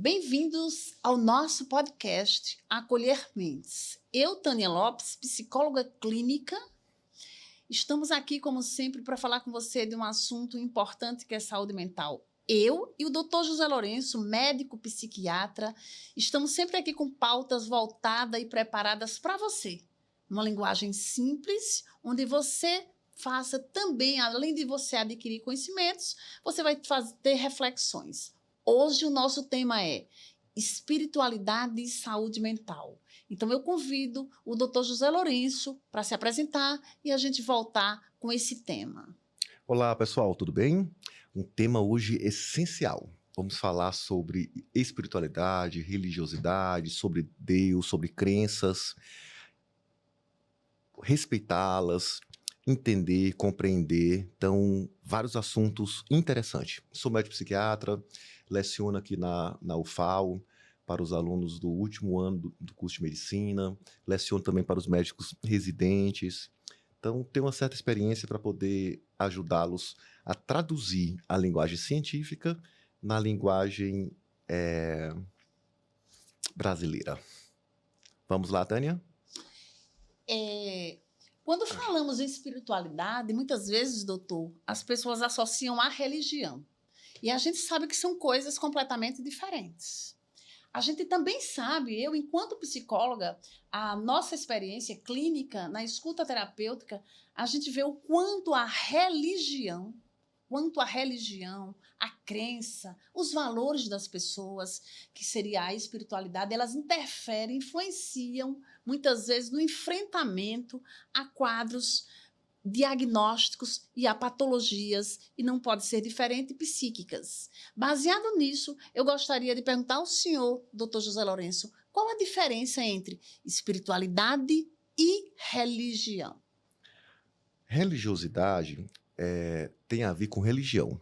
Bem-vindos ao nosso podcast Acolher Mentes. Eu, Tânia Lopes, psicóloga clínica, estamos aqui, como sempre, para falar com você de um assunto importante que é saúde mental. Eu e o Dr. José Lourenço, médico psiquiatra, estamos sempre aqui com pautas voltadas e preparadas para você. Uma linguagem simples, onde você faça também, além de você adquirir conhecimentos, você vai ter reflexões. Hoje o nosso tema é espiritualidade e saúde mental. Então eu convido o Dr. José Lourenço para se apresentar e a gente voltar com esse tema. Olá pessoal, tudo bem? Um tema hoje essencial. Vamos falar sobre espiritualidade, religiosidade, sobre Deus, sobre crenças, respeitá-las, entender, compreender. Então, vários assuntos interessantes. Sou médico psiquiatra, leciono aqui na UFAL para os alunos do último ano do curso de medicina, leciono também para os médicos residentes. Então, tenho uma certa experiência para poder ajudá-los a traduzir a linguagem científica na linguagem brasileira. Vamos lá, Tânia? Quando falamos em espiritualidade, muitas vezes, doutor, as pessoas associam à religião. E a gente sabe que são coisas completamente diferentes. A gente também sabe, eu, enquanto psicóloga, a nossa experiência clínica na escuta terapêutica, a gente vê o quanto a religião, a crença, os valores das pessoas, que seria a espiritualidade, elas interferem, influenciam, muitas vezes, no enfrentamento a quadros diagnósticos e a patologias, e não pode ser diferente, psíquicas. Baseado nisso, eu gostaria de perguntar ao senhor, Dr. José Lourenço, qual a diferença entre espiritualidade e religião? Religiosidade tem a ver com religião.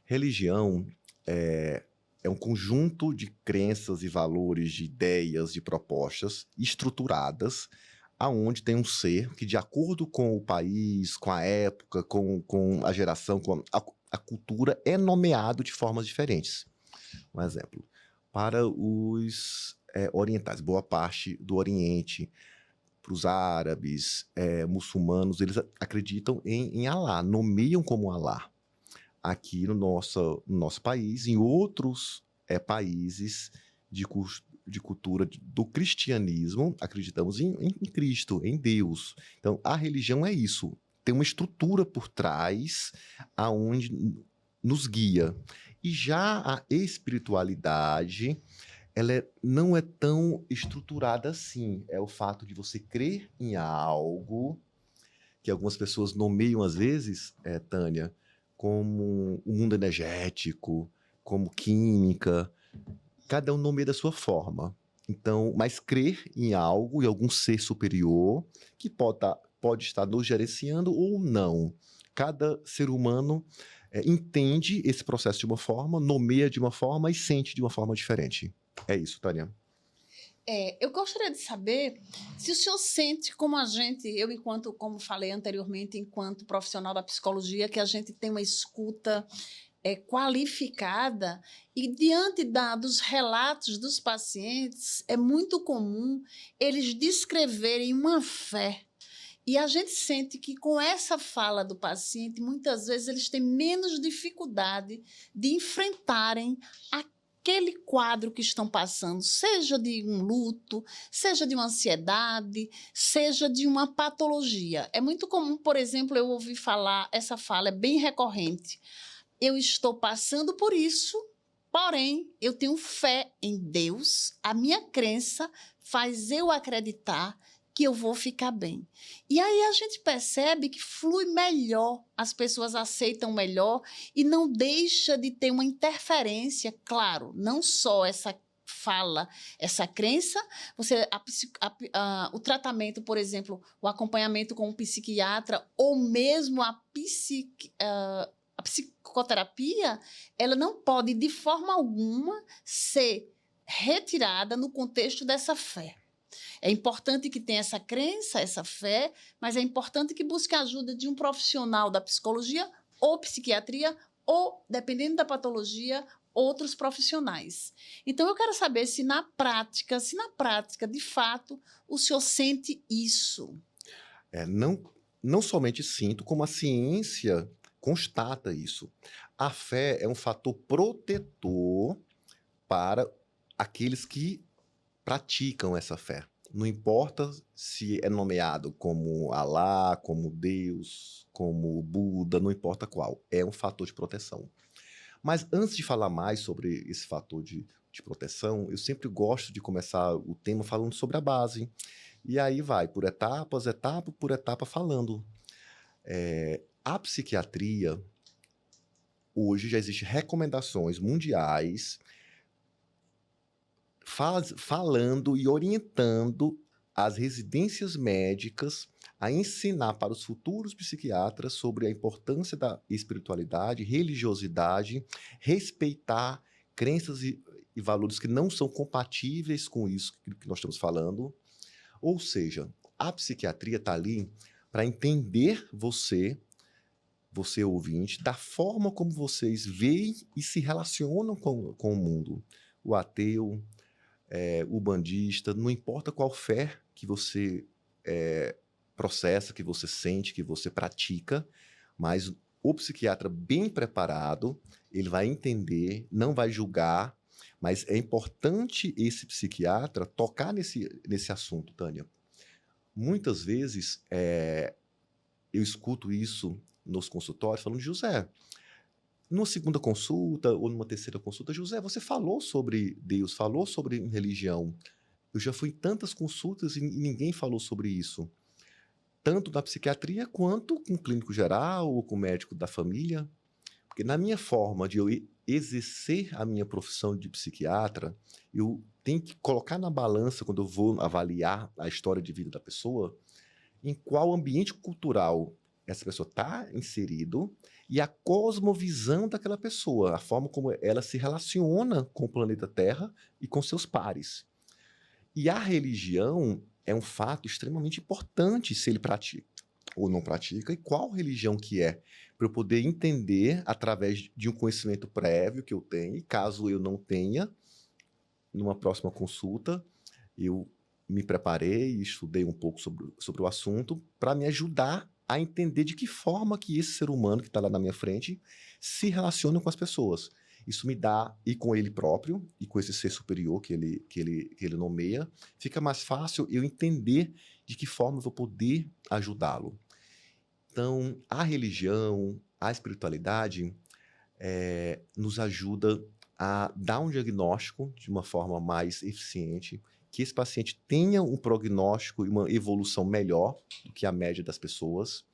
Religião é um conjunto de crenças e valores, de ideias, de propostas estruturadas, aonde tem um ser que, de acordo com o país, com a época, com a geração, com a cultura, é nomeado de formas diferentes. Um exemplo, para os orientais, boa parte do Oriente, para os árabes, muçulmanos, eles acreditam em Alá, nomeiam como Alá. Aqui no nosso país, em outros países de cultura do cristianismo, acreditamos em Cristo, em Deus. Então, a religião é isso. Tem uma estrutura por trás aonde nos guia. E já a espiritualidade, ela não é tão estruturada assim. É o fato de você crer em algo que algumas pessoas nomeiam às vezes, Tânia, como o mundo energético, como química. Cada um nomeia da sua forma. Então, mas crer em algo, em algum ser superior, que pode estar nos gerenciando ou não. Cada ser humano entende esse processo de uma forma, nomeia de uma forma e sente de uma forma diferente. É isso, Tânia. Eu gostaria de saber se o senhor sente como a gente, eu enquanto, como falei anteriormente, enquanto profissional da psicologia, que a gente tem uma escuta qualificada e diante dos relatos dos pacientes, é muito comum eles descreverem uma fé. E a gente sente que com essa fala do paciente, muitas vezes eles têm menos dificuldade de enfrentarem aquele quadro que estão passando, seja de um luto, seja de uma ansiedade, seja de uma patologia. É muito comum, por exemplo, eu ouvir falar, essa fala é bem recorrente. Eu estou passando por isso, porém, eu tenho fé em Deus, a minha crença faz eu acreditar que eu vou ficar bem. E aí a gente percebe que flui melhor, as pessoas aceitam melhor e não deixa de ter uma interferência, claro, não só essa fala, essa crença, o tratamento, por exemplo, o acompanhamento com um psiquiatra ou mesmo a psicoterapia, ela não pode, de forma alguma, ser retirada no contexto dessa fé. É importante que tenha essa crença, essa fé, mas é importante que busque a ajuda de um profissional da psicologia ou psiquiatria, ou, dependendo da patologia, outros profissionais. Então, eu quero saber se na prática, de fato, o senhor sente isso. Não somente sinto, como a ciência constata isso. A fé é um fator protetor para aqueles que praticam essa fé. Não importa se é nomeado como Alá, como Deus, como Buda, não importa qual. É um fator de proteção. Mas antes de falar mais sobre esse fator de proteção, eu sempre gosto de começar o tema falando sobre a base. E aí vai, por etapas, etapa por etapa, falando. A psiquiatria, hoje já existem recomendações mundiais falando e orientando as residências médicas a ensinar para os futuros psiquiatras sobre a importância da espiritualidade, religiosidade, respeitar crenças e valores que não são compatíveis com isso que nós estamos falando. Ou seja, a psiquiatria está ali para entender você ouvinte, da forma como vocês veem e se relacionam com o mundo. O ateu, o bandista, não importa qual fé que você processa, que você sente, que você pratica, mas o psiquiatra bem preparado, ele vai entender, não vai julgar, mas é importante esse psiquiatra tocar nesse assunto, Tânia. Muitas vezes eu escuto isso nos consultórios falando, José, numa segunda consulta ou numa terceira consulta, José, você falou sobre Deus, falou sobre religião. Eu já fui em tantas consultas e ninguém falou sobre isso. Tanto na psiquiatria quanto com o clínico geral ou com o médico da família. Porque na minha forma de eu exercer a minha profissão de psiquiatra, eu tenho que colocar na balança, quando eu vou avaliar a história de vida da pessoa, em qual ambiente cultural essa pessoa está inserido e a cosmovisão daquela pessoa, a forma como ela se relaciona com o planeta Terra e com seus pares. E a religião é um fato extremamente importante se ele pratica ou não pratica, e qual religião que é, para eu poder entender através de um conhecimento prévio que eu tenho, e caso eu não tenha, numa próxima consulta, eu me preparei e estudei um pouco sobre o assunto para me ajudar a entender de que forma que esse ser humano que está lá na minha frente se relaciona com as pessoas. Isso me dá, e com ele próprio, e com esse ser superior que ele nomeia, fica mais fácil eu entender de que forma eu vou poder ajudá-lo. Então, a religião, a espiritualidade, nos ajuda a dar um diagnóstico de uma forma mais eficiente, que esse paciente tenha um prognóstico e uma evolução melhor do que a média das pessoas.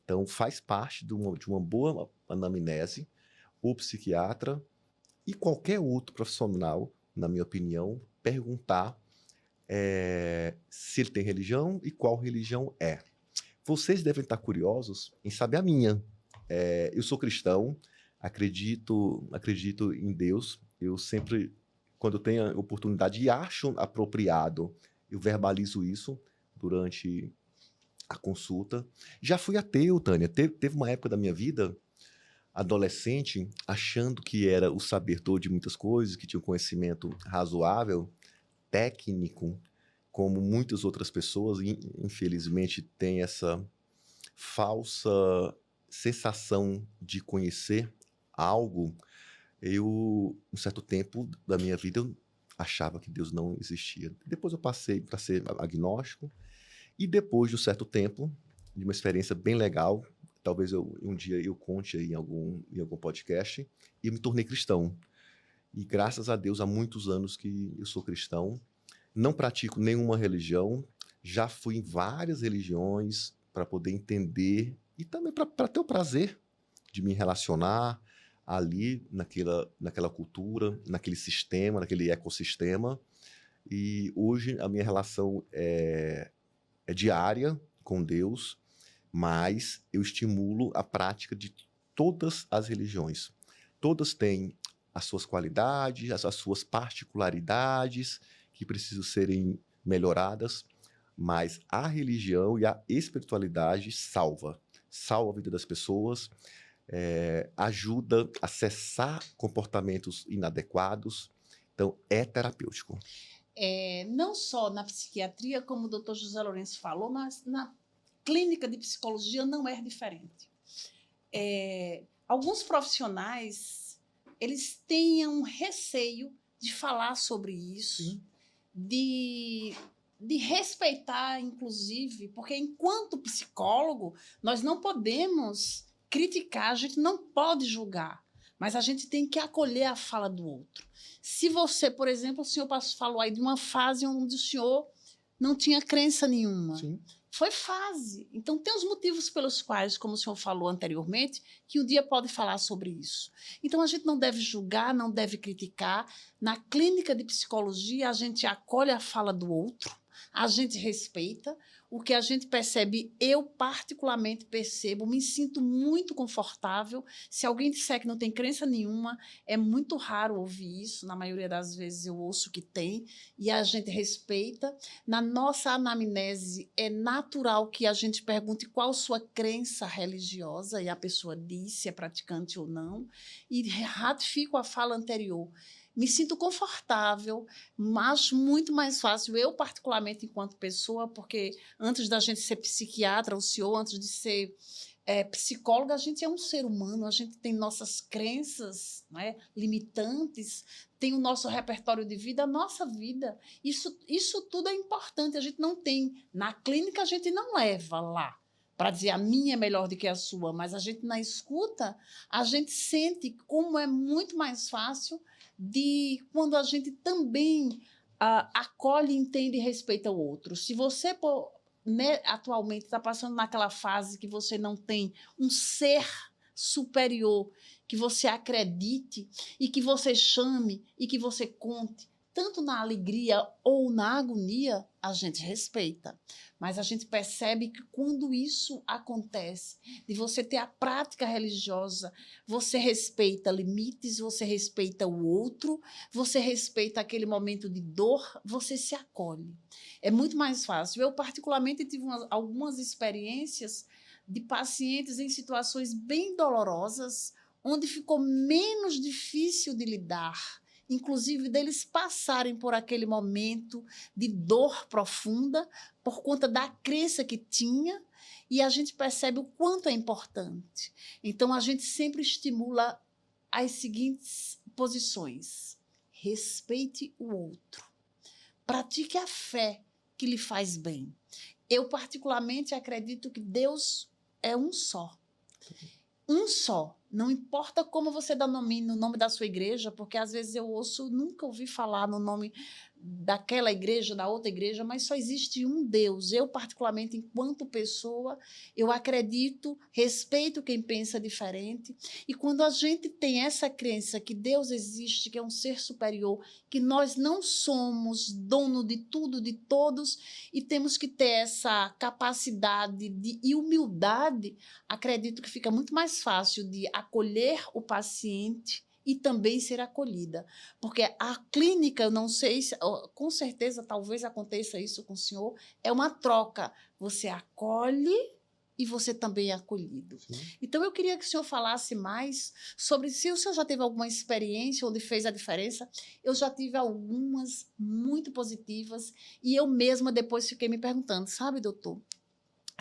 Então, faz parte de uma boa anamnese, o psiquiatra e qualquer outro profissional, na minha opinião, perguntar se ele tem religião e qual religião é. Vocês devem estar curiosos em saber a minha. Eu sou cristão, acredito em Deus. Eu sempre, quando eu tenho a oportunidade e acho apropriado, eu verbalizo isso durante a consulta. Já fui ateu, Tânia. Teve uma época da minha vida, adolescente, achando que era o sabedor de muitas coisas, que tinha um conhecimento razoável, técnico, como muitas outras pessoas, infelizmente, têm essa falsa sensação de conhecer algo. Um certo tempo da minha vida, eu achava que Deus não existia. Depois eu passei para ser agnóstico, e depois de um certo tempo, de uma experiência bem legal, talvez um dia eu conte aí em algum podcast, e eu me tornei cristão. E graças a Deus, há muitos anos que eu sou cristão, não pratico nenhuma religião, já fui em várias religiões para poder entender e também para ter o prazer de me relacionar ali naquela cultura, naquele sistema, naquele ecossistema. E hoje a minha relação é diária com Deus, mas eu estimulo a prática de todas as religiões. Todas têm as suas qualidades, as suas particularidades que precisam serem melhoradas, mas a religião e a espiritualidade salva a vida das pessoas. ajuda a cessar comportamentos inadequados. Então, é terapêutico. Não só na psiquiatria, como o doutor José Lourenço falou, mas na clínica de psicologia não é diferente. Alguns profissionais, eles têm um receio de falar sobre isso, Sim. de respeitar, inclusive, porque enquanto psicólogo, nós não podemos criticar, a gente não pode julgar, mas a gente tem que acolher a fala do outro. Se você, por exemplo, o senhor falou aí de uma fase onde o senhor não tinha crença nenhuma. Sim. Foi fase. Então, tem os motivos pelos quais, como o senhor falou anteriormente, que um dia pode falar sobre isso. Então, a gente não deve julgar, não deve criticar. Na clínica de psicologia, a gente acolhe a fala do outro, a gente respeita. O que a gente percebe, eu particularmente percebo, me sinto muito confortável. Se alguém disser que não tem crença nenhuma, é muito raro ouvir isso. Na maioria das vezes eu ouço que tem e a gente respeita. Na nossa anamnese, é natural que a gente pergunte qual sua crença religiosa e a pessoa diz se é praticante ou não. E ratifico a fala anterior. Me sinto confortável, acho muito mais fácil, eu particularmente enquanto pessoa, porque antes da gente ser psiquiatra, o senhor, antes de ser psicóloga, a gente é um ser humano, a gente tem nossas crenças, né, limitantes, tem o nosso repertório de vida, a nossa vida. Isso tudo é importante, a gente não tem. Na clínica, a gente não leva lá para dizer a minha é melhor do que a sua, mas a gente, na escuta, a gente sente como é muito mais fácil de quando a gente também acolhe, entende e respeita o outro. Se você, né, atualmente está passando naquela fase que você não tem um ser superior, que você acredite e que você chame e que você conte, tanto na alegria ou na agonia, a gente respeita. Mas a gente percebe que quando isso acontece, de você ter a prática religiosa, você respeita limites, você respeita o outro, você respeita aquele momento de dor, você se acolhe. É muito mais fácil. Eu, particularmente, tive algumas experiências de pacientes em situações bem dolorosas, onde ficou menos difícil de lidar, inclusive deles passarem por aquele momento de dor profunda por conta da crença que tinha, e a gente percebe o quanto é importante. Então, a gente sempre estimula as seguintes posições: respeite o outro, pratique a fé que lhe faz bem. Eu, particularmente, acredito que Deus é um só. Um só. Não importa como você denomina o nome da sua igreja, porque às vezes eu ouço, nunca ouvi falar no nome daquela igreja, da outra igreja, mas só existe um Deus. Eu, particularmente, enquanto pessoa, eu acredito, respeito quem pensa diferente. E quando a gente tem essa crença que Deus existe, que é um ser superior, que nós não somos dono de tudo, de todos, e temos que ter essa capacidade e humildade, acredito que fica muito mais fácil de acolher o paciente e também ser acolhida. Porque a clínica, eu não sei, com certeza, talvez aconteça isso com o senhor, é uma troca. Você acolhe e você também é acolhido. Sim. Então, eu queria que o senhor falasse mais sobre se o senhor já teve alguma experiência onde fez a diferença. Eu já tive algumas muito positivas e eu mesma depois fiquei me perguntando, sabe, doutor,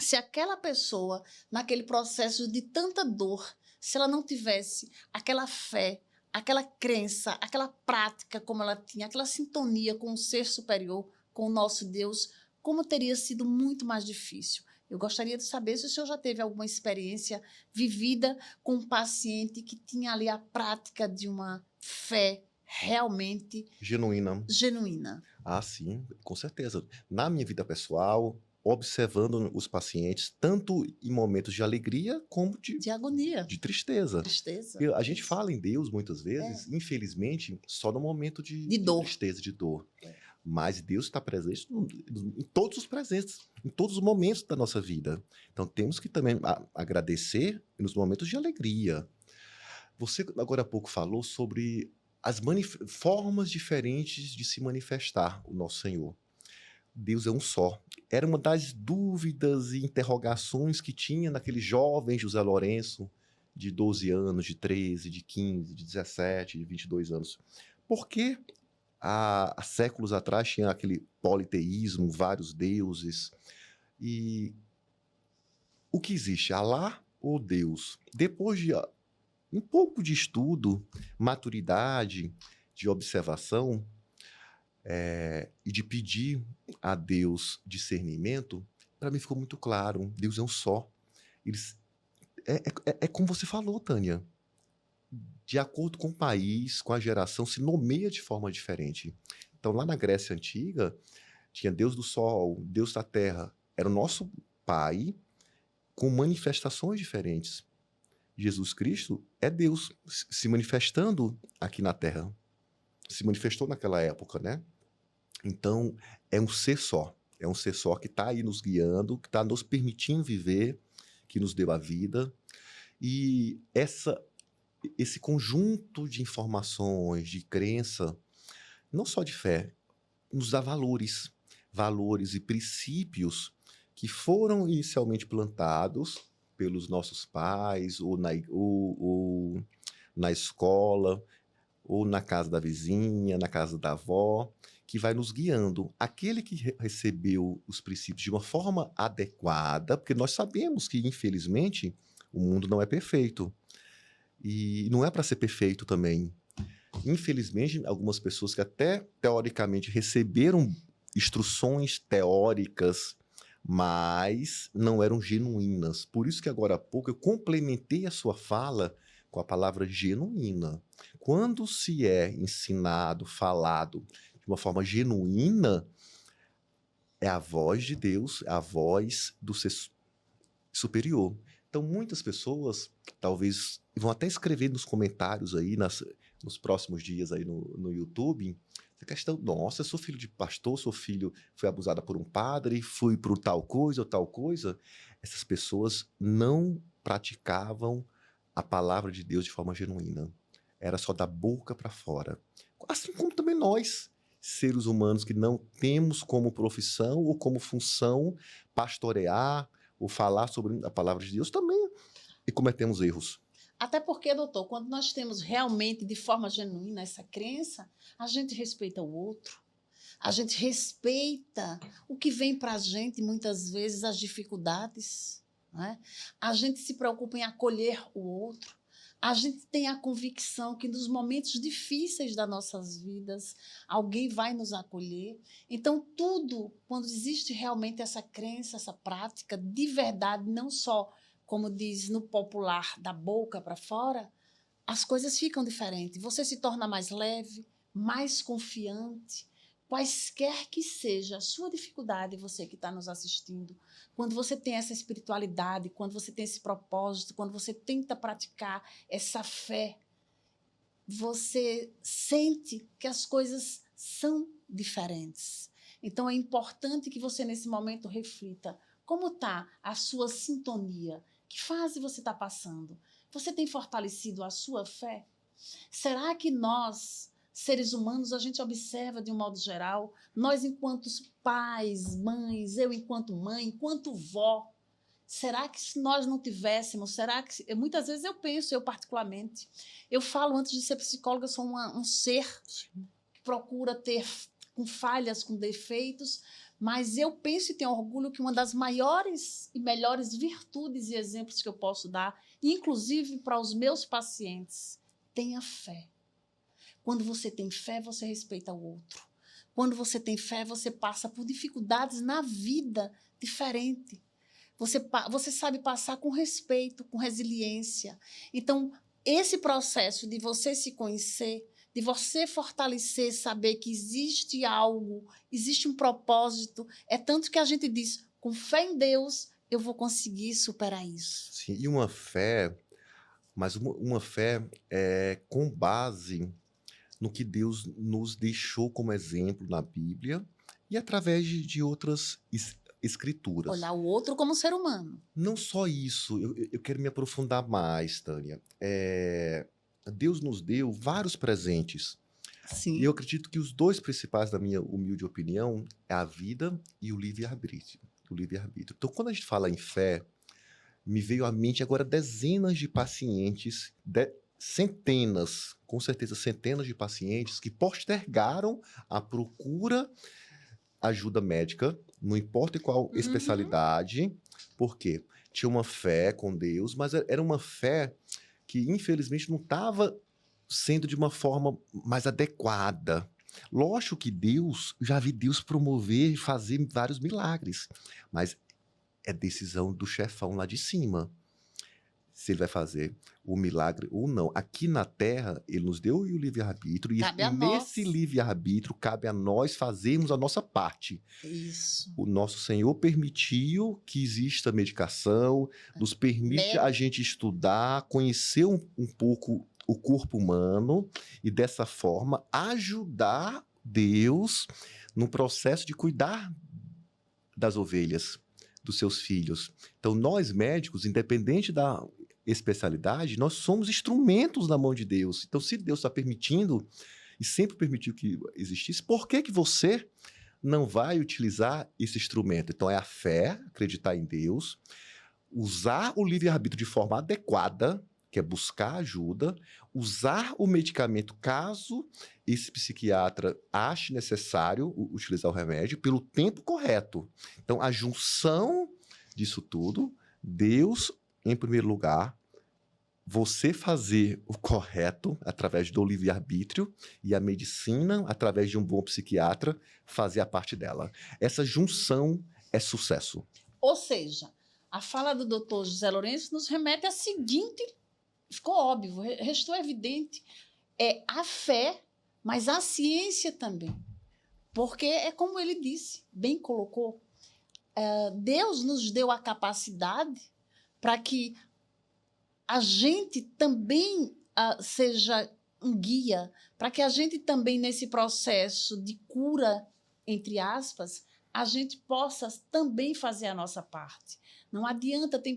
se aquela pessoa, naquele processo de tanta dor, se ela não tivesse aquela fé, aquela crença, aquela prática como ela tinha, aquela sintonia com o ser superior, com o nosso Deus, como teria sido muito mais difícil. Eu gostaria de saber se o senhor já teve alguma experiência vivida com um paciente que tinha ali a prática de uma fé realmente genuína. Ah, sim, com certeza. Na minha vida pessoal, observando os pacientes, tanto em momentos de alegria como De agonia. de tristeza. Tristeza. A gente fala em Deus muitas vezes, infelizmente, só no momento de dor. tristeza, de dor. Mas Deus está presente em todos os presentes, em todos os momentos da nossa vida. Então temos que também agradecer nos momentos de alegria. Você agora há pouco falou sobre as formas diferentes de se manifestar o nosso Senhor. Deus é um só. Era uma das dúvidas e interrogações que tinha naquele jovem José Lourenço, de 12 anos, de 13, de 15, de 17, de 22 anos? Por que há séculos atrás tinha aquele politeísmo, vários deuses? E o que existe? Alá ou Deus? Depois de um pouco de estudo, maturidade, de observação, e de pedir a Deus discernimento, para mim ficou muito claro, Deus é um só. Eles, é como você falou, Tânia, de acordo com o país, com a geração, se nomeia de forma diferente. Então, lá na Grécia Antiga, tinha Deus do Sol, Deus da Terra. Era o nosso Pai com manifestações diferentes. Jesus Cristo é Deus se manifestando aqui na Terra. Se manifestou naquela época, né? Então, é um ser só. É um ser só que está aí nos guiando, que está nos permitindo viver, que nos deu a vida. E esse conjunto de informações, de crença, não só de fé, nos dá valores. Valores e princípios que foram inicialmente plantados pelos nossos pais, ou na escola, ou na casa da vizinha, na casa da avó, que vai nos guiando. Aquele que recebeu os princípios de uma forma adequada, porque nós sabemos que, infelizmente, o mundo não é perfeito. E não é para ser perfeito também. Infelizmente, algumas pessoas que até teoricamente receberam instruções teóricas, mas não eram genuínas. Por isso que agora há pouco eu complementei a sua fala com a palavra genuína. Quando se é ensinado, falado de uma forma genuína, é a voz de Deus, é a voz do ser superior. Então, muitas pessoas talvez vão até escrever nos comentários aí, nos próximos dias aí no YouTube, a questão, nossa, eu sou filho de pastor, sou filho, fui abusada por um padre, fui por tal coisa ou tal coisa. Essas pessoas não praticavam a palavra de Deus de forma genuína. Era só da boca para fora. Assim como também nós, seres humanos que não temos como profissão ou como função pastorear ou falar sobre a palavra de Deus também e cometemos erros. Até porque, doutor, quando nós temos realmente, de forma genuína, essa crença, a gente respeita o outro, a gente respeita o que vem para a gente, muitas vezes, as dificuldades, né? A gente se preocupa em acolher o outro, a gente tem a convicção que nos momentos difíceis das nossas vidas, alguém vai nos acolher. Então, tudo, quando existe realmente essa crença, essa prática de verdade, não só, como diz no popular, da boca para fora, as coisas ficam diferentes. Você se torna mais leve, mais confiante. Quaisquer que seja a sua dificuldade, você que está nos assistindo, quando você tem essa espiritualidade, quando você tem esse propósito, quando você tenta praticar essa fé, você sente que as coisas são diferentes. Então, é importante que você, nesse momento, reflita como está a sua sintonia. Que fase você está passando? Você tem fortalecido a sua fé? Será que nós, seres humanos, a gente observa de um modo geral, nós enquanto pais, mães, eu enquanto mãe, enquanto vó, será que se nós não tivéssemos, será que... Muitas vezes eu penso, eu particularmente, eu falo antes de ser psicóloga, eu sou um ser que procura ter com falhas, com defeitos, mas eu penso e tenho orgulho que uma das maiores e melhores virtudes e exemplos que eu posso dar, inclusive para os meus pacientes, tenha fé. Quando você tem fé, você respeita o outro. Quando você tem fé, você passa por dificuldades na vida diferente. Você sabe passar com respeito, com resiliência. Então, esse processo de você se conhecer, de você fortalecer, saber que existe algo, existe um propósito, é tanto que a gente diz, com fé em Deus, eu vou conseguir superar isso. Sim, e uma fé, mas uma fé com base no que Deus nos deixou como exemplo na Bíblia e através de outras escrituras. Olhar o outro como ser humano. Não só isso, eu quero me aprofundar mais, Tânia. Deus nos deu vários presentes. Sim. E eu acredito que os dois principais, da minha humilde opinião, é a vida e o livre-arbítrio. Então, quando a gente fala em fé, Me veio à mente agora dezenas de pacientes, centenas, com certeza centenas de pacientes que postergaram a procura ajuda médica, não importa em qual especialidade, porque tinha uma fé com Deus, mas era uma fé que infelizmente não estava sendo de uma forma mais adequada. Lógico que já vi Deus promover e fazer vários milagres, mas é decisão do chefão lá de cima, se ele vai fazer o milagre ou não. Aqui na Terra, ele nos deu o livre-arbítrio, Cabe e a nesse nós. livre-arbítrio cabe a nós fazermos a nossa parte. Isso. O nosso Senhor permitiu que exista medicação, nos permite a gente estudar, conhecer um pouco o corpo humano e, dessa forma, ajudar Deus no processo de cuidar das ovelhas, dos seus filhos. Então, nós médicos, independente da especialidade, nós somos instrumentos na mão de Deus. Então, se Deus está permitindo e sempre permitiu que existisse, por que você não vai utilizar esse instrumento? Então, é a fé, acreditar em Deus, usar o livre-arbítrio de forma adequada, que é buscar ajuda, usar o medicamento caso esse psiquiatra ache necessário utilizar o remédio pelo tempo correto. Então, a junção disso tudo, Deus em primeiro lugar, você fazer o correto através do livre-arbítrio e a medicina, através de um bom psiquiatra, fazer a parte dela. Essa junção é sucesso. Ou seja, a fala do doutor José Lourenço nos remete a seguinte, ficou óbvio, restou evidente, é a fé, mas a ciência também. Porque é como ele disse, bem colocou, Deus nos deu a capacidade para que a gente também seja um guia, para que a gente também, nesse processo de cura, entre aspas, a gente possa também fazer a nossa parte. Não adianta, tem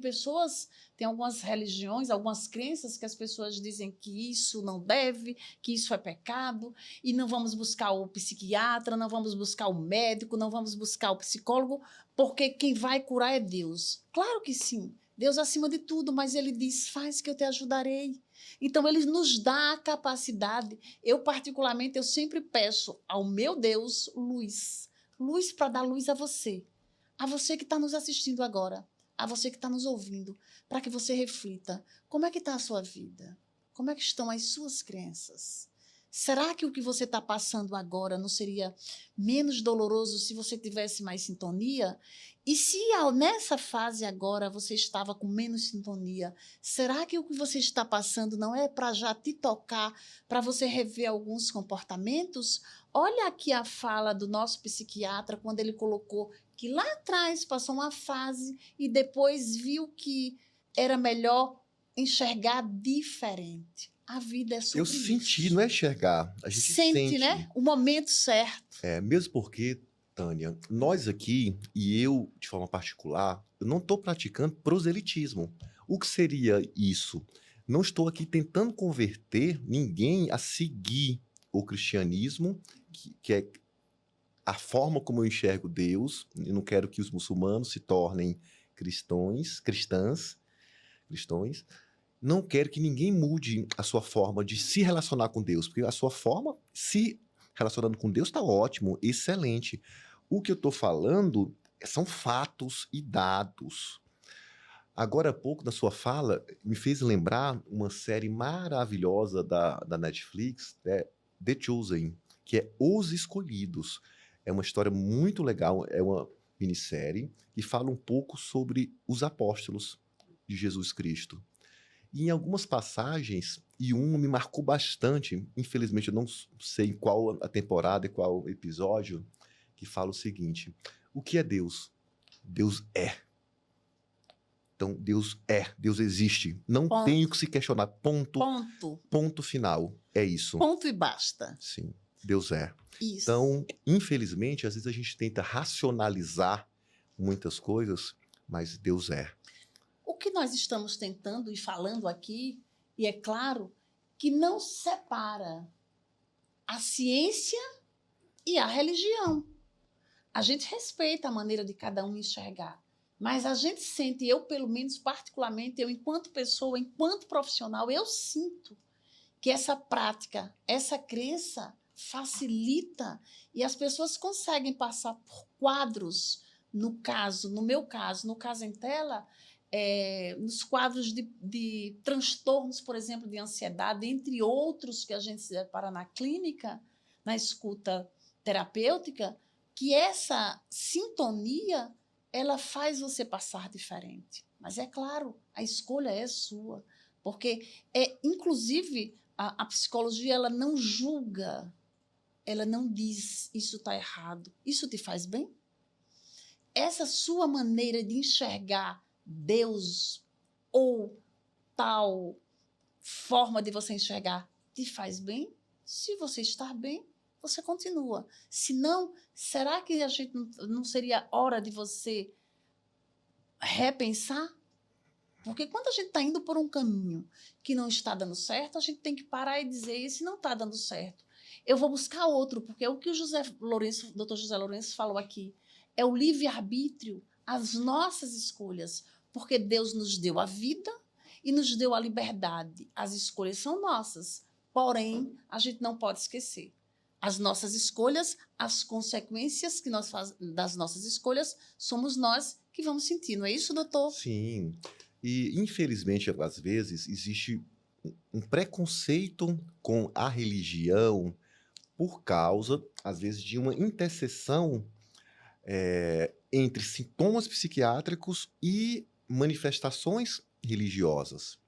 algumas religiões, algumas crenças que as pessoas dizem que isso não deve, que isso é pecado, e não vamos buscar o psiquiatra, não vamos buscar o médico, não vamos buscar o psicólogo, porque quem vai curar é Deus. Claro que sim, Deus acima de tudo, mas ele diz, faz que eu te ajudarei. Então, ele nos dá a capacidade. Eu, particularmente, eu sempre peço ao meu Deus luz. Luz para dar luz a você que está nos assistindo agora, a você que está nos ouvindo, para que você reflita. Como é que está a sua vida? Como é que estão as suas crenças? Será que o que você está passando agora não seria menos doloroso se você tivesse mais sintonia? E se nessa fase agora você estava com menos sintonia, será que o que você está passando não é para já te tocar, para você rever alguns comportamentos? Olha aqui a fala do nosso psiquiatra, quando ele colocou que lá atrás passou uma fase e depois viu que era melhor enxergar diferente. A vida é sobre Eu senti, isso. não é enxergar, a gente sente. Né? O momento certo. Mesmo porque, Tânia, nós aqui, e eu de forma particular, eu não estou praticando proselitismo. O que seria isso? Não estou aqui tentando converter ninguém a seguir o cristianismo, que é a forma como eu enxergo Deus. Eu não quero que os muçulmanos se tornem cristãos. Não quero que ninguém mude a sua forma de se relacionar com Deus, porque a sua forma se relacionando com Deus está ótimo, excelente. O que eu estou falando são fatos e dados. Agora há pouco, na sua fala, me fez lembrar uma série maravilhosa da Netflix, The Chosen, que é Os Escolhidos. É uma história muito legal, é uma minissérie que fala um pouco sobre os apóstolos de Jesus Cristo. E em algumas passagens, e uma me marcou bastante, infelizmente eu não sei qual a temporada e qual episódio, que fala o seguinte: o que é Deus? Deus é. Então, Deus existe. Não tem o que se questionar. Ponto final. É isso. Ponto e basta. Sim, Deus é. Isso. Então, infelizmente, às vezes a gente tenta racionalizar muitas coisas, mas Deus é. O que nós estamos tentando e falando aqui, e é claro que não separa a ciência e a religião. A gente respeita a maneira de cada um enxergar, Mas a gente sente, eu pelo menos particularmente, eu enquanto pessoa, enquanto profissional, eu sinto que essa prática, essa crença facilita e as pessoas conseguem passar por quadros, no meu caso, no Caso em Tela, nos quadros de transtornos, por exemplo, de ansiedade, entre outros que a gente se depara na clínica, na escuta terapêutica, que essa sintonia ela faz você passar diferente. Mas é claro, a escolha é sua, porque inclusive a psicologia ela não julga, ela não diz isso está errado, isso te faz bem? Essa sua maneira de enxergar Deus ou tal forma de você enxergar te faz bem? Se você está bem, você continua. Se não, será que a gente não seria hora de você repensar? Porque quando a gente está indo por um caminho que não está dando certo, a gente tem que parar e dizer, e se não está dando certo? Eu vou buscar outro, porque é o que o Dr. José Lourenço falou aqui, é o livre-arbítrio, as nossas escolhas, porque Deus nos deu a vida e nos deu a liberdade. As escolhas são nossas, porém, a gente não pode esquecer. As nossas escolhas, as consequências das nossas escolhas, somos nós que vamos sentir, não é isso, doutor? Sim. E, infelizmente, às vezes, existe um preconceito com a religião por causa, às vezes, de uma interseção entre sintomas psiquiátricos e manifestações religiosas.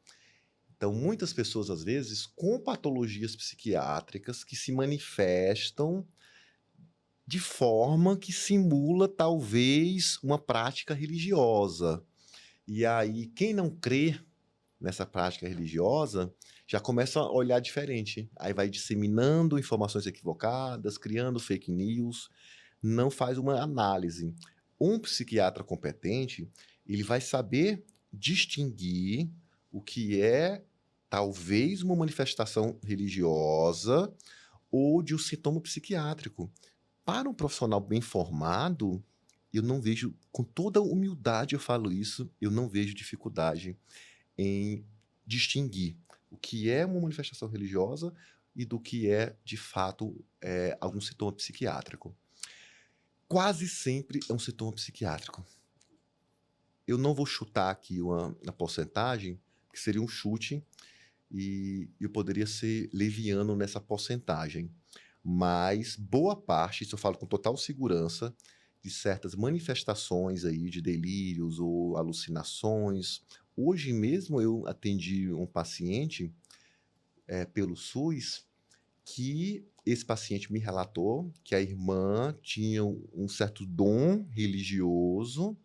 Então, muitas pessoas, às vezes, com patologias psiquiátricas que se manifestam de forma que simula, talvez, uma prática religiosa. E aí, quem não crê nessa prática religiosa já começa a olhar diferente. Aí vai disseminando informações equivocadas, criando fake news, não faz uma análise. Um psiquiatra competente, ele vai saber distinguir o que é talvez uma manifestação religiosa ou de um sintoma psiquiátrico. Para um profissional bem formado, eu não vejo, com toda humildade eu falo isso, eu não vejo dificuldade em distinguir o que é uma manifestação religiosa e do que é, de fato, algum sintoma psiquiátrico. Quase sempre é um sintoma psiquiátrico. Eu não vou chutar aqui uma porcentagem, que seria um chute, e eu poderia ser leviano nessa porcentagem. Mas boa parte, isso eu falo com total segurança, de certas manifestações aí de delírios ou alucinações. Hoje mesmo eu atendi um paciente pelo SUS que esse paciente me relatou que a irmã tinha um certo dom religioso,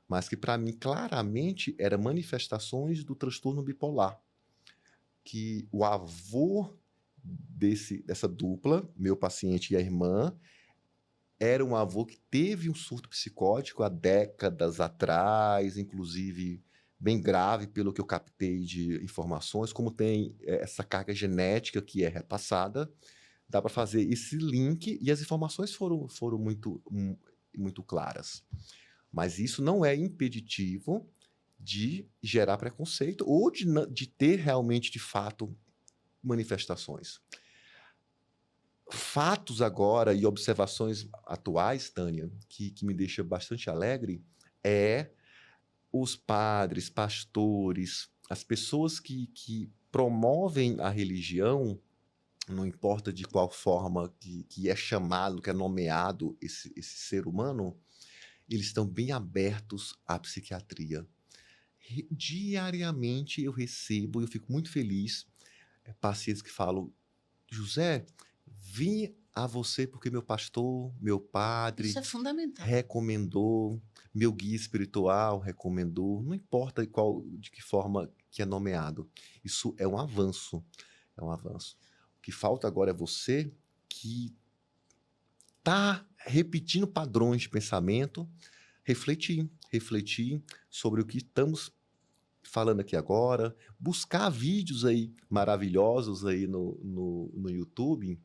mas que para mim claramente eram manifestações do transtorno bipolar. Que o avô dessa dupla, meu paciente e a irmã, era um avô que teve um surto psicótico há décadas atrás, inclusive bem grave, pelo que eu captei de informações, como tem essa carga genética que é repassada, dá para fazer esse link e as informações foram muito claras. Mas isso não é impeditivo de gerar preconceito ou de ter realmente, de fato, manifestações. Fatos agora e observações atuais, Tânia, que me deixa bastante alegre, é os padres, pastores, as pessoas que promovem a religião, não importa de qual forma que é chamado, que é nomeado esse ser humano, eles estão bem abertos à psiquiatria. Diariamente eu recebo, eu fico muito feliz, pacientes que falam, José, vim a você porque meu pastor, meu padre Isso é fundamental. recomendou, meu guia espiritual recomendou, não importa de que forma que é nomeado. Isso é um avanço, é um avanço. O que falta agora é você que está repetindo padrões de pensamento, refletir sobre o que estamos falando aqui agora, buscar vídeos aí maravilhosos aí no YouTube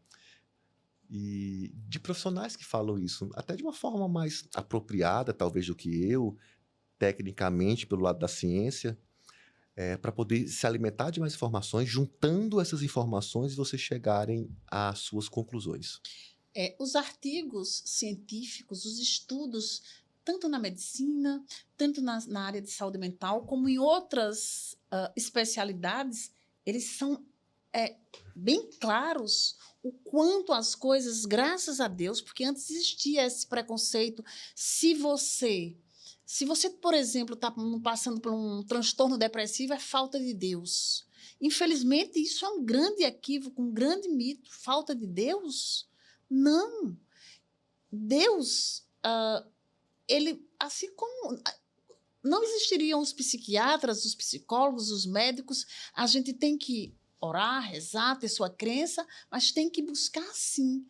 e de profissionais que falam isso, até de uma forma mais apropriada, talvez, do que eu, tecnicamente pelo lado da ciência, para poder se alimentar de mais informações, juntando essas informações e vocês chegarem às suas conclusões. Os artigos científicos, os estudos, tanto na medicina, tanto na área de saúde mental, como em outras especialidades, eles são bem claros o quanto as coisas, graças a Deus, porque antes existia esse preconceito. Se você, por exemplo, está passando por um transtorno depressivo, é falta de Deus. Infelizmente, isso é um grande equívoco, um grande mito. Falta de Deus? Não. Deus, ele, assim como não existiriam os psiquiatras, os psicólogos, os médicos, a gente tem que orar, rezar, ter sua crença, mas tem que buscar sim.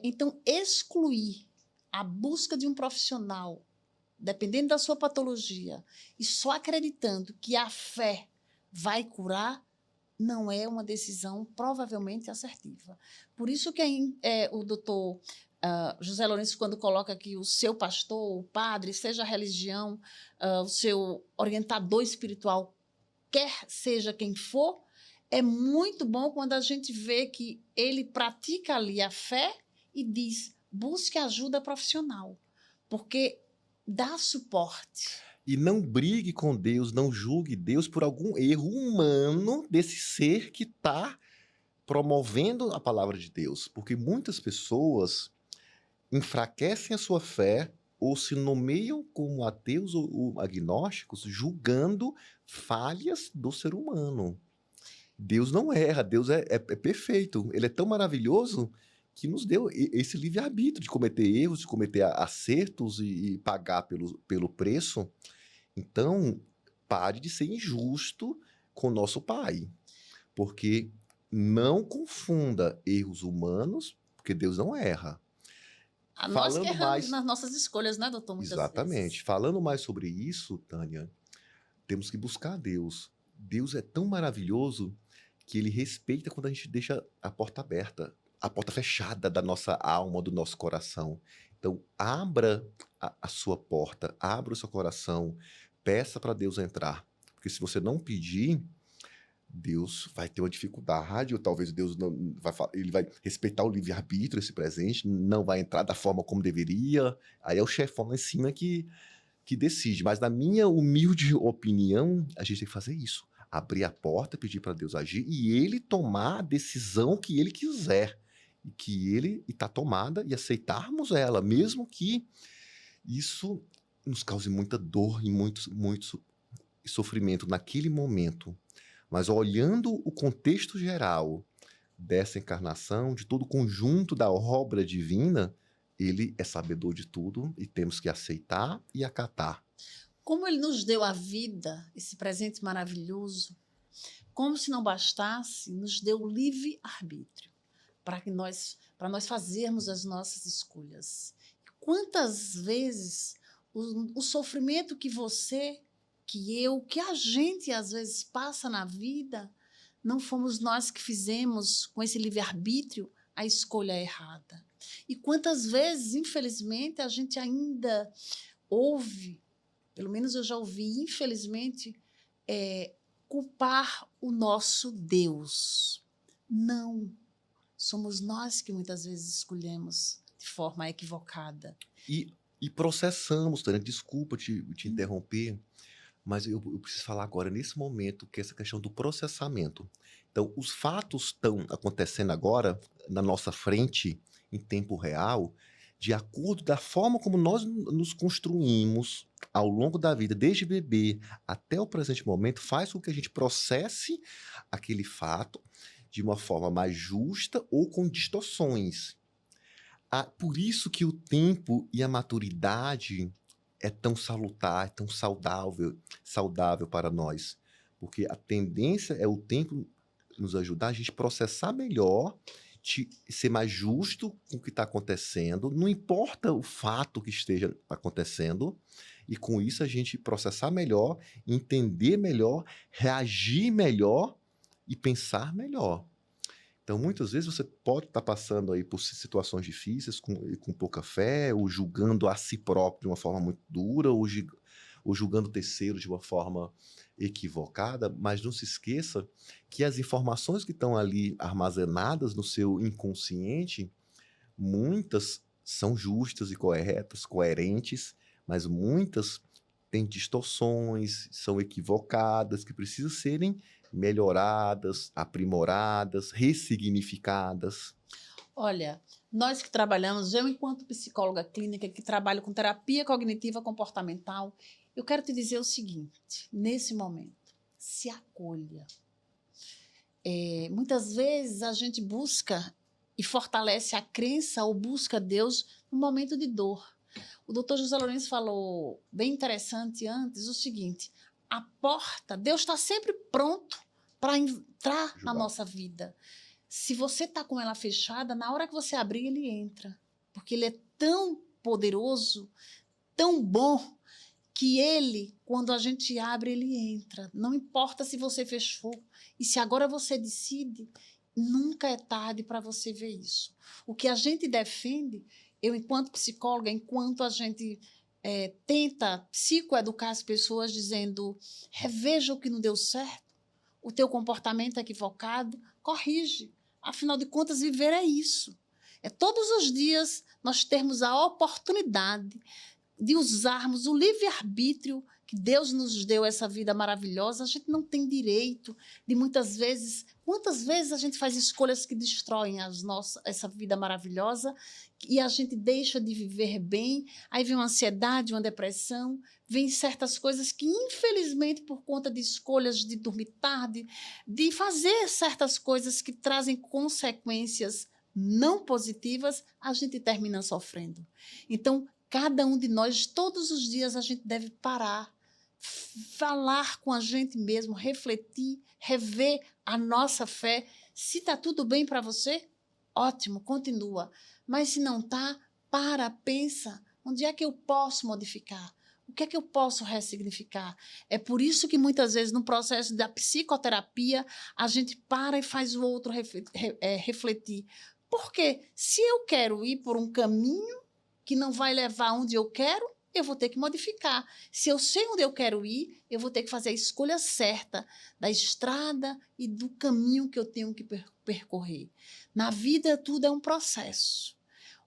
Então, excluir a busca de um profissional, dependendo da sua patologia, e só acreditando que a fé vai curar, não é uma decisão provavelmente assertiva. Por isso que o doutor José Lourenço, quando coloca aqui o seu pastor, o padre, seja a religião, o seu orientador espiritual, quer seja quem for, é muito bom quando a gente vê que ele pratica ali a fé e diz, busque ajuda profissional, porque dá suporte. E não brigue com Deus, não julgue Deus por algum erro humano desse ser que está promovendo a palavra de Deus. Porque muitas pessoas enfraquecem a sua fé ou se nomeiam como ateus ou agnósticos, julgando falhas do ser humano. Deus não erra, Deus é perfeito. Ele é tão maravilhoso que nos deu esse livre-arbítrio de cometer erros, de cometer acertos e pagar pelo preço. Então, pare de ser injusto com o nosso Pai, porque não confunda erros humanos, porque Deus não erra. Nós que erramos nas nossas escolhas, né, doutor? Muitas Exatamente. vezes. Falando mais sobre isso, Tânia, temos que buscar Deus. Deus é tão maravilhoso que ele respeita quando a gente deixa a porta aberta, a porta fechada da nossa alma, do nosso coração. Então, abra a sua porta, abra o seu coração, peça para Deus entrar. Porque se você não pedir, Deus vai ter uma dificuldade, ou talvez Deus não ele vai respeitar o livre-arbítrio, esse presente, não vai entrar da forma como deveria. Aí é o chefão lá em cima que decide. Mas na minha humilde opinião, a gente tem que fazer isso. Abrir a porta, pedir para Deus agir e ele tomar a decisão que ele quiser. E que ele está tomada e aceitarmos ela, mesmo que isso nos cause muita dor e muito sofrimento naquele momento. Mas olhando o contexto geral dessa encarnação, de todo o conjunto da obra divina, ele é sabedor de tudo e temos que aceitar e acatar. Como ele nos deu a vida, esse presente maravilhoso, como se não bastasse, nos deu o livre-arbítrio para nós fazermos as nossas escolhas. Quantas vezes o sofrimento que você, que a gente às vezes passa na vida, não fomos nós que fizemos com esse livre-arbítrio a escolha errada. E quantas vezes, infelizmente, a gente ainda ouve, pelo menos eu já ouvi, infelizmente, culpar o nosso Deus. Não. Somos nós que muitas vezes escolhemos de forma equivocada. E processamos, Tânia, desculpa te interromper, mas eu preciso falar agora, nesse momento, que é essa questão do processamento. Então, os fatos estão acontecendo agora na nossa frente, em tempo real, de acordo da forma como nós nos construímos ao longo da vida, desde bebê até o presente momento, faz com que a gente processe aquele fato de uma forma mais justa ou com distorções. Por isso que o tempo e a maturidade é tão salutar, é tão saudável para nós. Porque a tendência é o tempo nos ajudar a gente processar melhor, ser mais justo com o que está acontecendo, não importa o fato que esteja acontecendo, e com isso a gente processar melhor, entender melhor, reagir melhor e pensar melhor. Então, muitas vezes você pode estar passando aí por situações difíceis com pouca fé, ou julgando a si próprio de uma forma muito dura, ou julgando o terceiro de uma forma equivocada, mas não se esqueça que as informações que estão ali armazenadas no seu inconsciente, muitas são justas e corretas, coerentes, mas muitas têm distorções, são equivocadas, que precisam serem melhoradas, aprimoradas, ressignificadas. Olha, nós que trabalhamos, eu enquanto psicóloga clínica que trabalho com terapia cognitiva comportamental, eu quero te dizer o seguinte, nesse momento, se acolha. Muitas vezes a gente busca e fortalece a crença ou busca Deus no momento de dor. O doutor José Lourenço falou bem interessante antes o seguinte, a porta, Deus está sempre pronto para entrar na nossa vida. Se você está com ela fechada, na hora que você abrir, ele entra. Porque ele é tão poderoso, tão bom, que ele, quando a gente abre, ele entra. Não importa se você fechou. E se agora você decide, nunca é tarde para você ver isso. O que a gente defende, eu enquanto psicóloga, enquanto a gente tenta psicoeducar as pessoas dizendo, reveja o que não deu certo, o teu comportamento é equivocado, corrige. Afinal de contas, viver é isso. É todos os dias nós termos a oportunidade de usarmos o livre-arbítrio que Deus nos deu, essa vida maravilhosa. A gente não tem direito de muitas vezes... Quantas vezes a gente faz escolhas que destroem essa vida maravilhosa e a gente deixa de viver bem, aí vem uma ansiedade, uma depressão, vem certas coisas que, infelizmente, por conta de escolhas de dormir tarde, de fazer certas coisas que trazem consequências não positivas, a gente termina sofrendo. Então, cada um de nós, todos os dias, a gente deve parar, falar com a gente mesmo, refletir, rever a nossa fé. Se está tudo bem para você, ótimo, continua. Mas se não está, para, pensa, onde é que eu posso modificar? O que é que eu posso ressignificar? É por isso que muitas vezes no processo da psicoterapia a gente para e faz o outro refletir. Porque se eu quero ir por um caminho que não vai levar onde eu quero, eu vou ter que modificar. Se eu sei onde eu quero ir, eu vou ter que fazer a escolha certa da estrada e do caminho que eu tenho que percorrer. Na vida, tudo é um processo.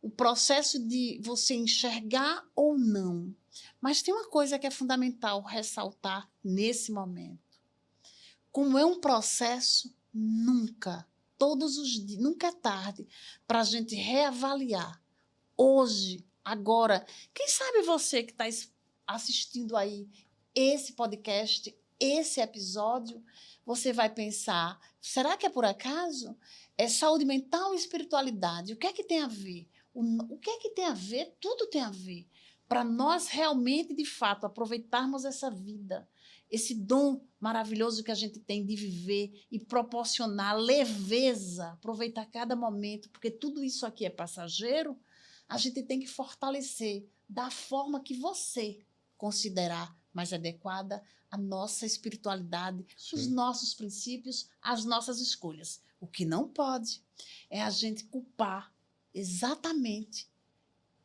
O processo de você enxergar ou não. Mas tem uma coisa que é fundamental ressaltar nesse momento. Como é um processo, todos os dias, nunca é tarde para a gente reavaliar. Hoje, agora, quem sabe você que está assistindo aí esse podcast, esse episódio, você vai pensar, será que é por acaso? É saúde mental e espiritualidade, o que é que tem a ver? O que é que tem a ver? Tudo tem a ver. Para nós realmente, de fato, aproveitarmos essa vida, esse dom maravilhoso que a gente tem de viver e proporcionar leveza, aproveitar cada momento, porque tudo isso aqui é passageiro, a gente tem que fortalecer da forma que você considerar mais adequada a nossa espiritualidade, Sim. os nossos princípios, as nossas escolhas. O que não pode é a gente culpar exatamente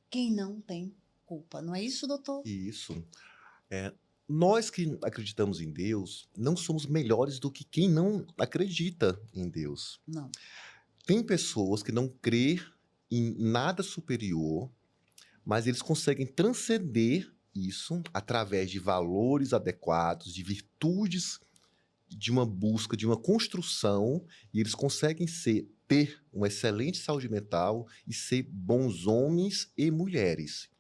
quem não tem culpa. Não é isso, doutor? Isso. Nós que acreditamos em Deus, não somos melhores do que quem não acredita em Deus. Não. Tem pessoas que não crê em nada superior, mas eles conseguem transcender isso através de valores adequados, de virtudes, de uma busca, de uma construção, e eles conseguem ter uma excelente saúde mental e ser bons homens e mulheres.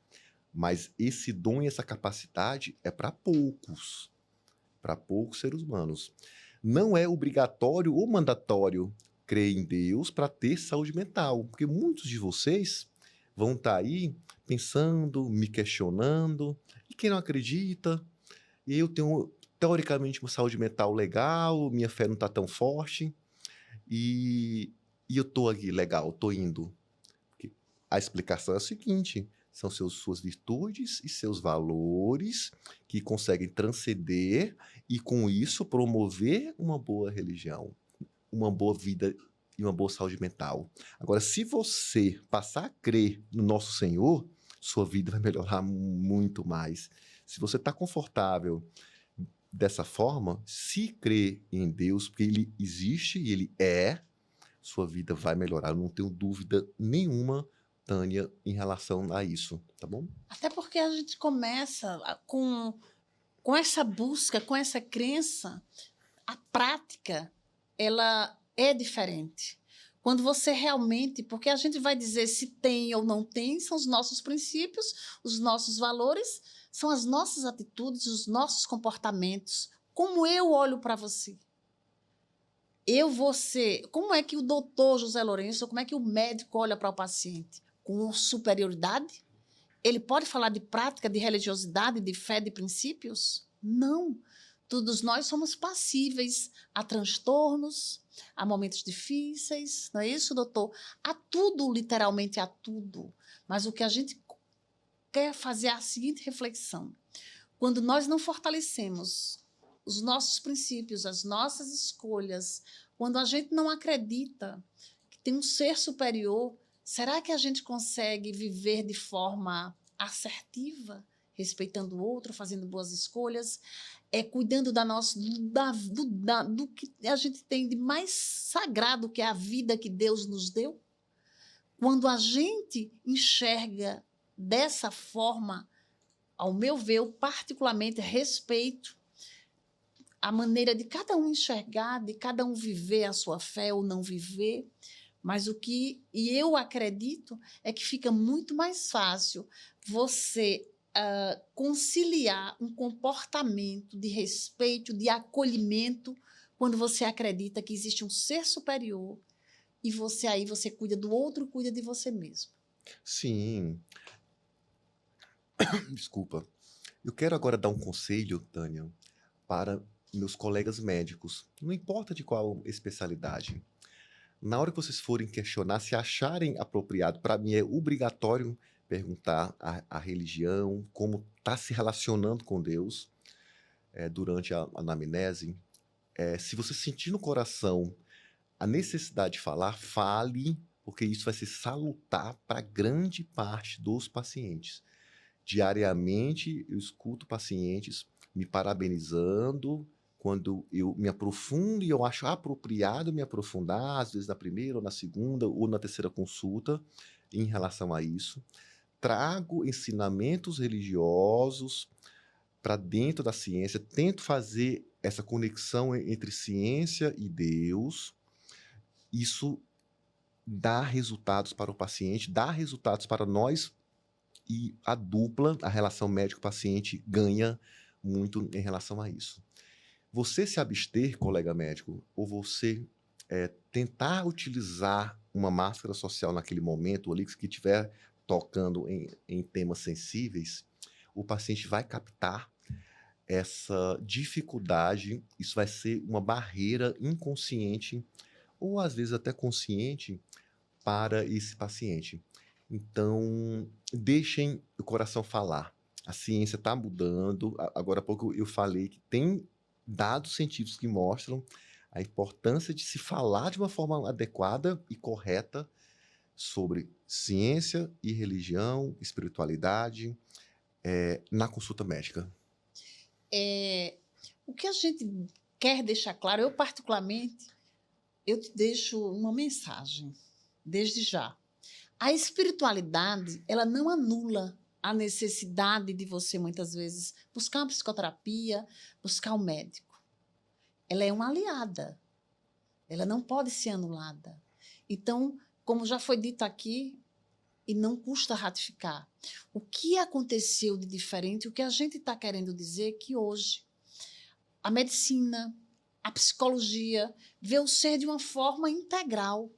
Mas esse dom e essa capacidade é para poucos seres humanos. Não é obrigatório ou mandatório crer em Deus para ter saúde mental, porque muitos de vocês vão estar aí pensando, me questionando, e quem não acredita, eu tenho teoricamente uma saúde mental legal, minha fé não está tão forte, e eu estou aqui legal, estou indo. A explicação é a seguinte: são suas virtudes e seus valores que conseguem transcender e, com isso, promover uma boa religião, uma boa vida e uma boa saúde mental. Agora, se você passar a crer no nosso Senhor, sua vida vai melhorar muito mais. Se você está confortável dessa forma, se crê em Deus, porque ele existe e ele é, sua vida vai melhorar. Eu não tenho dúvida nenhuma, Tânia, em relação a isso, tá bom? Até porque a gente começa com essa busca, com essa crença, a prática, ela é diferente. Quando você realmente, porque a gente vai dizer se tem ou não tem, são os nossos princípios, os nossos valores, são as nossas atitudes, os nossos comportamentos. Como eu olho para você? Como é que o doutor José Lourenço, como é que o médico olha para o paciente? Com superioridade? Ele pode falar de prática, de religiosidade, de fé, de princípios? Não. Todos nós somos passíveis a transtornos, a momentos difíceis, não é isso, doutor? A tudo, literalmente a tudo. Mas o que a gente quer fazer é a seguinte reflexão. Quando nós não fortalecemos os nossos princípios, as nossas escolhas, quando a gente não acredita que tem um ser superior, será que a gente consegue viver de forma assertiva, respeitando o outro, fazendo boas escolhas, cuidando do que a gente tem de mais sagrado, que é a vida que Deus nos deu? Quando a gente enxerga dessa forma, ao meu ver, eu particularmente respeito a maneira de cada um enxergar, de cada um viver a sua fé ou não viver, mas eu acredito é que fica muito mais fácil você conciliar um comportamento de respeito, de acolhimento, quando você acredita que existe um ser superior e você cuida do outro e cuida de você mesmo. Sim. Desculpa. Eu quero agora dar um conselho, Tânia, para meus colegas médicos, não importa de qual especialidade. Na hora que vocês forem questionar, se acharem apropriado, para mim é obrigatório perguntar a religião, como está se relacionando com Deus durante a anamnese. Se você sentir no coração a necessidade de falar, fale, porque isso vai ser salutar para grande parte dos pacientes. Diariamente eu escuto pacientes me parabenizando quando eu me aprofundo e eu acho apropriado me aprofundar, às vezes na primeira ou na segunda ou na terceira consulta, em relação a isso. Trago ensinamentos religiosos para dentro da ciência, tento fazer essa conexão entre ciência e Deus. Isso dá resultados para o paciente, dá resultados para nós, e a dupla, a relação médico-paciente, ganha muito em relação a isso. Você se abster, colega médico, ou você tentar utilizar uma máscara social naquele momento ali que estiver tocando em temas sensíveis, o paciente vai captar essa dificuldade, isso vai ser uma barreira inconsciente, ou às vezes até consciente, para esse paciente. Então, deixem o coração falar. A ciência está mudando. Agora há pouco eu falei que tem dados científicos que mostram a importância de se falar de uma forma adequada e correta sobre ciência e religião, espiritualidade, na consulta médica. O que a gente quer deixar claro, eu particularmente, eu te deixo uma mensagem, desde já. A espiritualidade, ela não anula a necessidade de você, muitas vezes, buscar uma psicoterapia, buscar um médico. Ela é uma aliada. Ela não pode ser anulada. Então, como já foi dito aqui, e não custa ratificar, o que aconteceu de diferente, o que a gente está querendo dizer é que hoje a medicina, a psicologia, vê o ser de uma forma integral.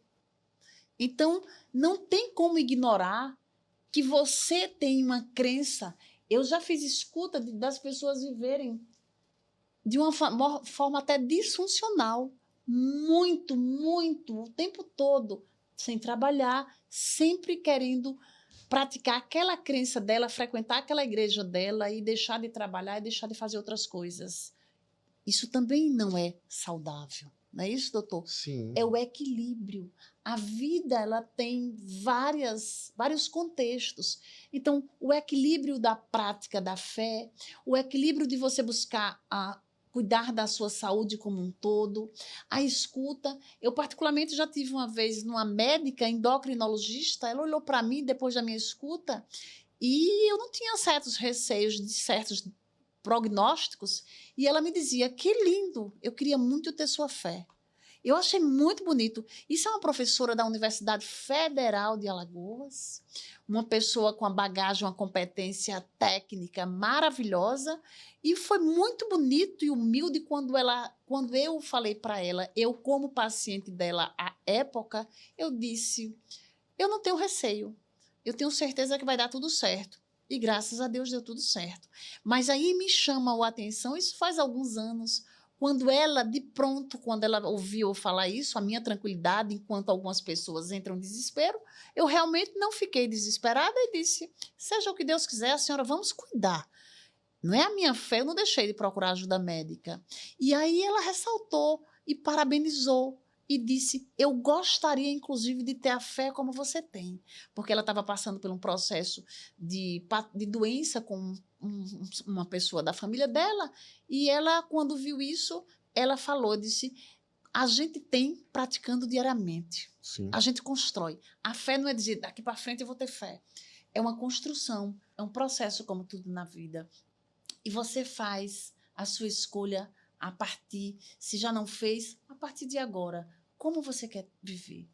Então, não tem como ignorar que você tem uma crença. Eu já fiz escuta das pessoas viverem de uma forma até disfuncional, muito, o tempo todo, sem trabalhar, sempre querendo praticar aquela crença dela, frequentar aquela igreja dela e deixar de trabalhar e deixar de fazer outras coisas. Isso também não é saudável. Não é isso, doutor? Sim. É o equilíbrio. A vida, ela tem vários contextos. Então, o equilíbrio da prática da fé, o equilíbrio de você buscar cuidar da sua saúde como um todo, a escuta. Eu, particularmente, já tive uma vez numa médica endocrinologista, ela olhou para mim depois da minha escuta e eu não tinha certos receios de certos prognósticos, e ela me dizia: que lindo, eu queria muito ter sua fé. Eu achei muito bonito. Isso é uma professora da Universidade Federal de Alagoas, uma pessoa com a bagagem, uma competência técnica maravilhosa, e foi muito bonito e humilde quando eu falei para ela, eu como paciente dela à época, eu disse: eu não tenho receio, eu tenho certeza que vai dar tudo certo. E graças a Deus deu tudo certo. Mas aí me chama a atenção, isso faz alguns anos, quando ela, de pronto, quando ela ouviu eu falar isso, a minha tranquilidade, enquanto algumas pessoas entram em desespero, eu realmente não fiquei desesperada e disse: seja o que Deus quiser, a senhora, vamos cuidar. Não é a minha fé, eu não deixei de procurar ajuda médica. E aí ela ressaltou e parabenizou e disse: eu gostaria, inclusive, de ter a fé como você tem. Porque ela estava passando por um processo de doença com uma pessoa da família dela, e ela, quando viu isso, ela falou, disse: a gente tem praticando diariamente. Sim. A gente constrói. A fé não é dizer, daqui para frente eu vou ter fé. É uma construção, é um processo como tudo na vida. E você faz a sua escolha a partir, se já não fez, a partir de agora. Como você quer viver?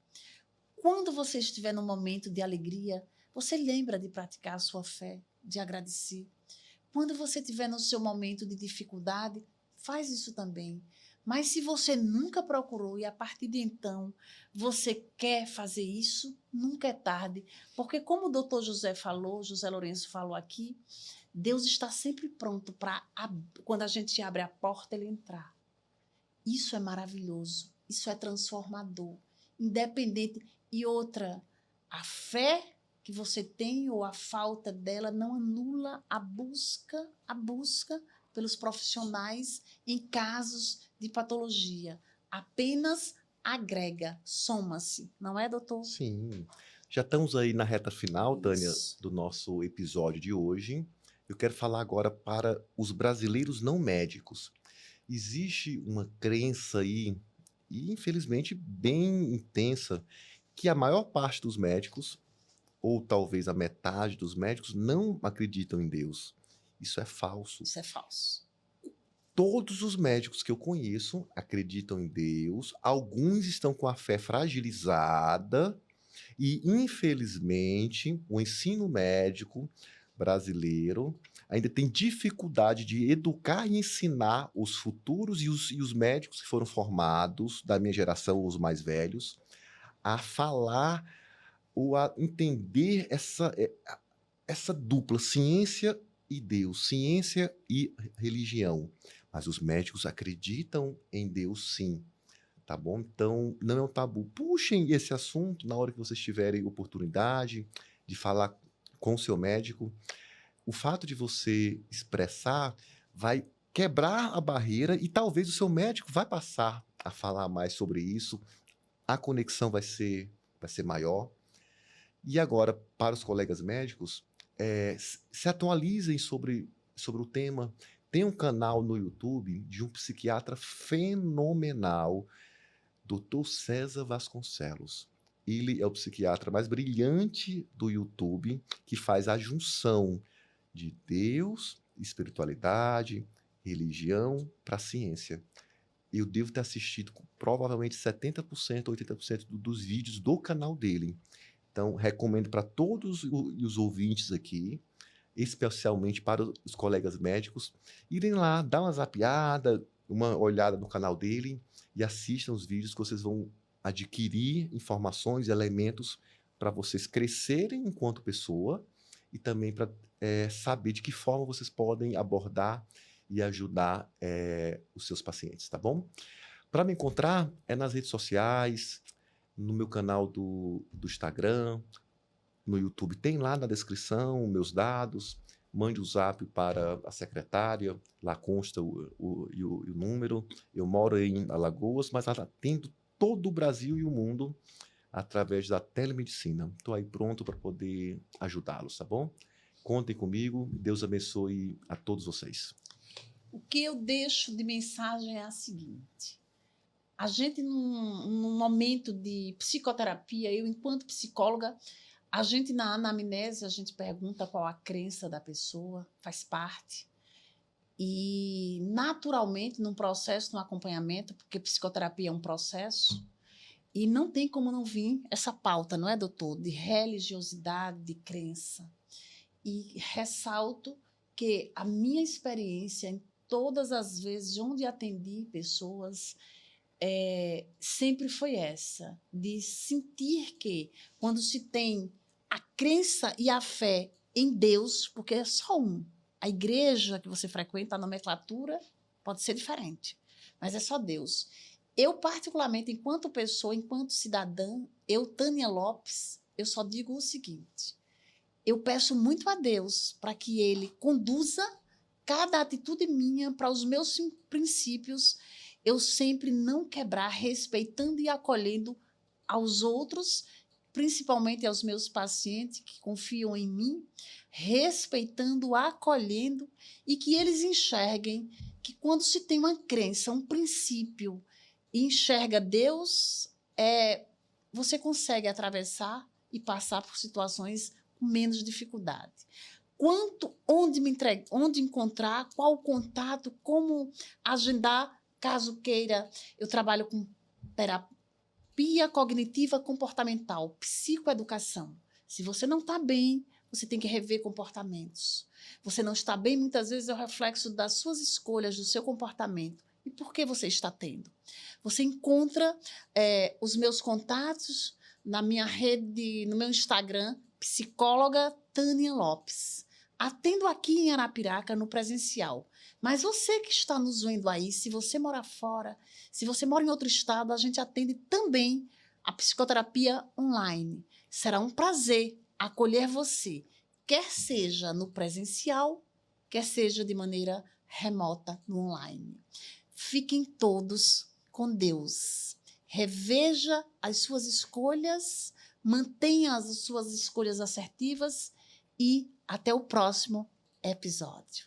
Quando você estiver num momento de alegria, você lembra de praticar a sua fé, de agradecer. Quando você estiver no seu momento de dificuldade, faz isso também. Mas se você nunca procurou e a partir de então você quer fazer isso, nunca é tarde. Porque como o doutor José falou, José Lourenço falou aqui, Deus está sempre pronto para, quando a gente abre a porta, ele entrar. Isso é maravilhoso, isso é transformador, independente. E outra, a fé que você tem ou a falta dela não anula a busca pelos profissionais em casos de patologia. Apenas agrega, soma-se, não é, doutor? Sim. Já estamos aí na reta final, Tânia, Isso. do nosso episódio de hoje. Eu quero falar agora para os brasileiros não médicos. Existe uma crença aí, e infelizmente bem intensa, que a maior parte dos médicos, ou talvez a metade dos médicos, não acreditam em Deus. Isso é falso. Isso é falso. Todos os médicos que eu conheço acreditam em Deus, alguns estão com a fé fragilizada e, infelizmente, o ensino médico brasileiro ainda tem dificuldade de educar e ensinar os futuros e os médicos que foram formados, da minha geração, os mais velhos, a falar ou a entender essa dupla, ciência e Deus, ciência e religião. Mas os médicos acreditam em Deus, sim. Tá bom? Então, não é um tabu. Puxem esse assunto na hora que vocês tiverem oportunidade de falar com o seu médico. O fato de você expressar vai quebrar a barreira e talvez o seu médico vai passar a falar mais sobre isso. A conexão vai ser maior. E agora, para os colegas médicos, se atualizem sobre o tema. Tem um canal no YouTube de um psiquiatra fenomenal, Dr. César Vasconcelos. Ele é o psiquiatra mais brilhante do YouTube, que faz a junção de Deus, espiritualidade, religião para a ciência. Eu devo ter assistido provavelmente 70%, 80% dos vídeos do canal dele. Então, recomendo para todos os ouvintes aqui, especialmente para os colegas médicos, irem lá, dar uma zapeada, uma olhada no canal dele e assistam os vídeos que vocês vão adquirir informações e elementos para vocês crescerem enquanto pessoa e também para saber de que forma vocês podem abordar e ajudar os seus pacientes, tá bom? Para me encontrar é nas redes sociais, no meu canal do Instagram, no YouTube, tem lá na descrição meus dados, mande o zap para a secretária, lá consta o número. Eu moro em Alagoas, mas atendo todo o Brasil e o mundo através da telemedicina. Estou aí pronto para poder ajudá-los, tá bom? Contem comigo, Deus abençoe a todos vocês. O que eu deixo de mensagem é a seguinte: a gente, num momento de psicoterapia, eu, enquanto psicóloga, a gente, na anamnese, a gente pergunta qual a crença da pessoa, faz parte. E, naturalmente, num processo, num acompanhamento, porque psicoterapia é um processo, e não tem como não vir essa pauta, não é, doutor? De religiosidade, de crença. E ressalto que a minha experiência, em todas as vezes onde atendi pessoas, sempre foi essa, de sentir que, quando se tem a crença e a fé em Deus, porque é só um, a igreja que você frequenta, a nomenclatura pode ser diferente, mas é só Deus. Eu, particularmente, enquanto pessoa, enquanto cidadã, eu, Tânia Lopes, eu só digo o seguinte: eu peço muito a Deus para que Ele conduza cada atitude minha para os meus princípios, eu sempre não quebrar, respeitando e acolhendo aos outros, principalmente aos meus pacientes que confiam em mim, respeitando, acolhendo, e que eles enxerguem que, quando se tem uma crença, um princípio, e enxerga Deus, você consegue atravessar e passar por situações com menos dificuldade. Onde encontrar, qual o contato, como agendar, caso queira. Eu trabalho com terapia cognitiva comportamental, psicoeducação. Se você não está bem, você tem que rever comportamentos. Você não está bem, muitas vezes é o reflexo das suas escolhas, do seu comportamento. E por que você está tendo? Você encontra os meus contatos na minha rede, no meu Instagram, psicóloga Tânia Lopes. Atendo aqui em Arapiraca, no presencial. Mas você que está nos vendo aí, se você mora fora, se você mora em outro estado, a gente atende também a psicoterapia online. Será um prazer acolher você, quer seja no presencial, quer seja de maneira remota, no online. Fiquem todos com Deus. Reveja as suas escolhas, mantenha as suas escolhas assertivas e até o próximo episódio.